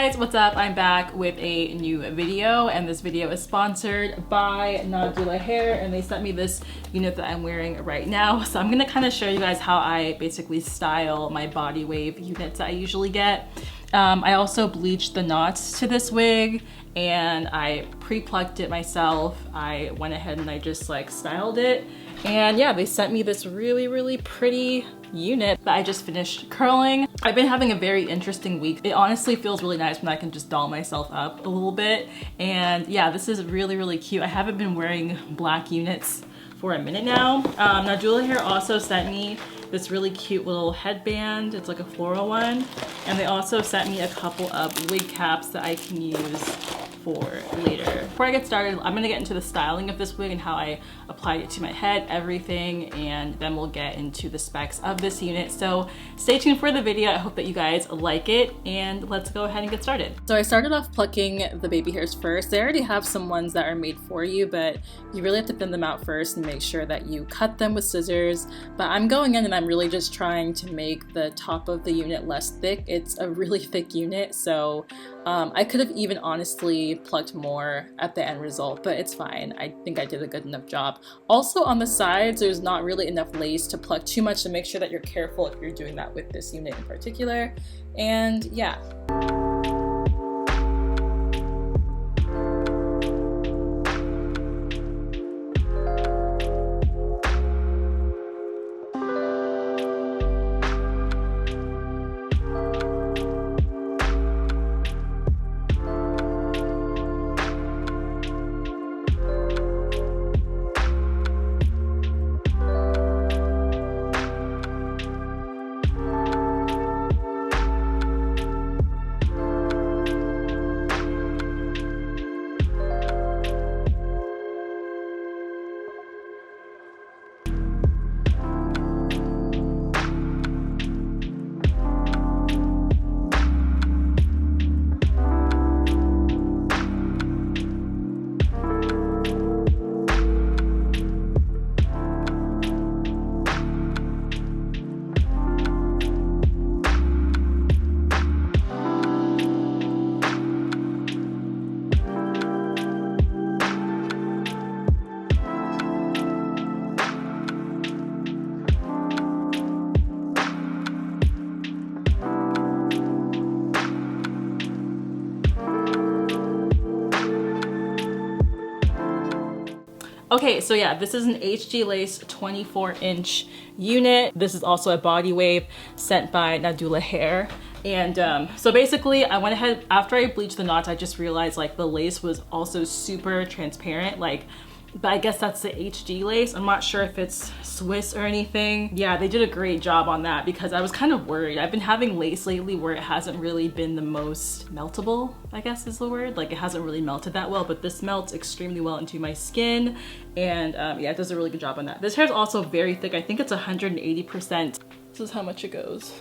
guys, what's up? I'm back with a new video, and this video is sponsored by Nadula hair, and they sent me this unit that I'm wearing right now. So I'm gonna kind of show you guys how I basically style my body wave units that I usually get. I also bleached the knots to this wig and I pre-plucked it myself. I went ahead and I just like styled it. And yeah, they sent me this really pretty unit that I just finished curling. I've been having a very interesting week. It honestly feels really nice when I can just doll myself up a little bit. And yeah, this is really cute. I haven't been wearing black units for a minute now. Nadula hair also sent me this really cute little headband. It's like a floral one. And they also sent me a couple of wig caps that I can use for later. Before I get started, I'm gonna get into the styling of this wig and how I applied it to my head, everything, and then we'll get into the specs of this unit. So stay tuned for the video. I hope that you guys like it, and let's go ahead and get started. So I started off plucking the baby hairs first. They already have some ones that are made for you, but you really have to thin them out first and make sure that you cut them with scissors. But I'm going in and I'm really just trying to make the top of the unit less thick. It's a really thick unit, so I could have even honestly plucked more at the end result, but it's fine. I think I did a good enough job. Also on the sides, there's not really enough lace to pluck too much, so make sure that you're careful if you're doing that with this unit in particular. And yeah. Okay, so yeah, this is an HG Lace 24-inch unit. This is also a body wave sent by Nadula hair. And so basically I went ahead, after I bleached the knots, I just realized like the lace was also super transparent, but I guess that's the HG lace. I'm not sure if it's Swiss or anything. Yeah, they did a great job on that because I was kind of worried. I've been having lace lately where it hasn't really been the most meltable, I guess is the word. Like it hasn't really melted that well, but this melts extremely well into my skin. And yeah, it does a really good job on that. This hair is also very thick. I think it's 180%. This is how much it goes.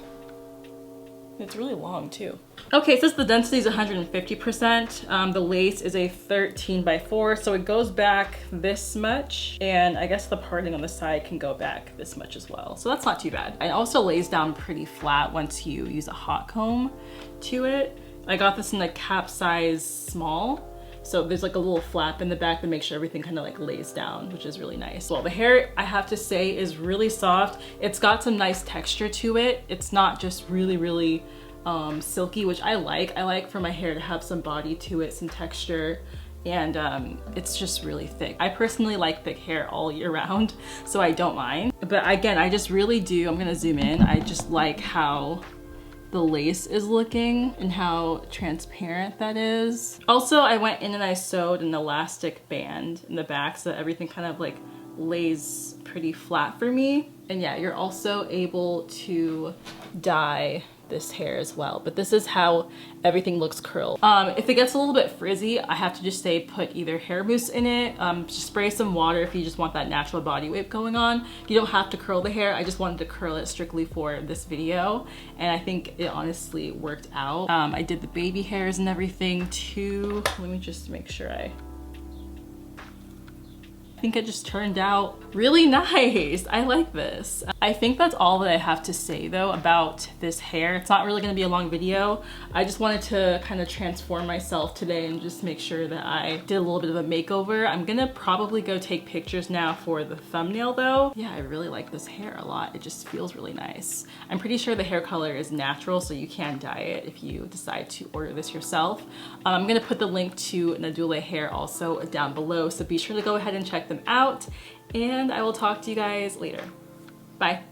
It's really long too. Okay, since the density is 150%, the lace is a 13x4, so it goes back this much, and I guess the parting on the side can go back this much as well. So that's not too bad. It also lays down pretty flat once you use a hot comb to it. I got this in a cap size small. So there's like a little flap in the back that makes sure everything kind of like lays down, which is really nice. Well, the hair, I have to say, is really soft. It's got some nice texture to it. It's not just really silky, which I like. I like for my hair to have some body to it, some texture, and it's just really thick. I personally like thick hair all year round, so I don't mind. But again, I just really do, I'm gonna zoom in, I just like how the lace is looking and how transparent that is. Also, I went in and I sewed an elastic band in the back so that everything kind of like lays pretty flat for me. And yeah, you're also able to dye this hair as well, but this is how everything looks curled. If it gets a little bit frizzy, I have to just say put either hair mousse in it, just spray some water if you just want that natural body wave going on. You don't have to curl the hair. I just wanted to curl it strictly for this video, and I think it honestly worked out. I did the baby hairs and everything too. Let me just make sure I I think it just turned out really nice. I like this. I think that's all that I have to say though about this hair. It's not really gonna be a long video. I just wanted to kind of transform myself today and just make sure that I did a little bit of a makeover. I'm gonna probably go take pictures now for the thumbnail though. Yeah, I really like this hair a lot. It just feels really nice. I'm pretty sure the hair color is natural, so you can dye it if you decide to order this yourself. I'm gonna put the link to Nadula hair also down below, so be sure to go ahead and check them out, and I will talk to you guys later. Bye.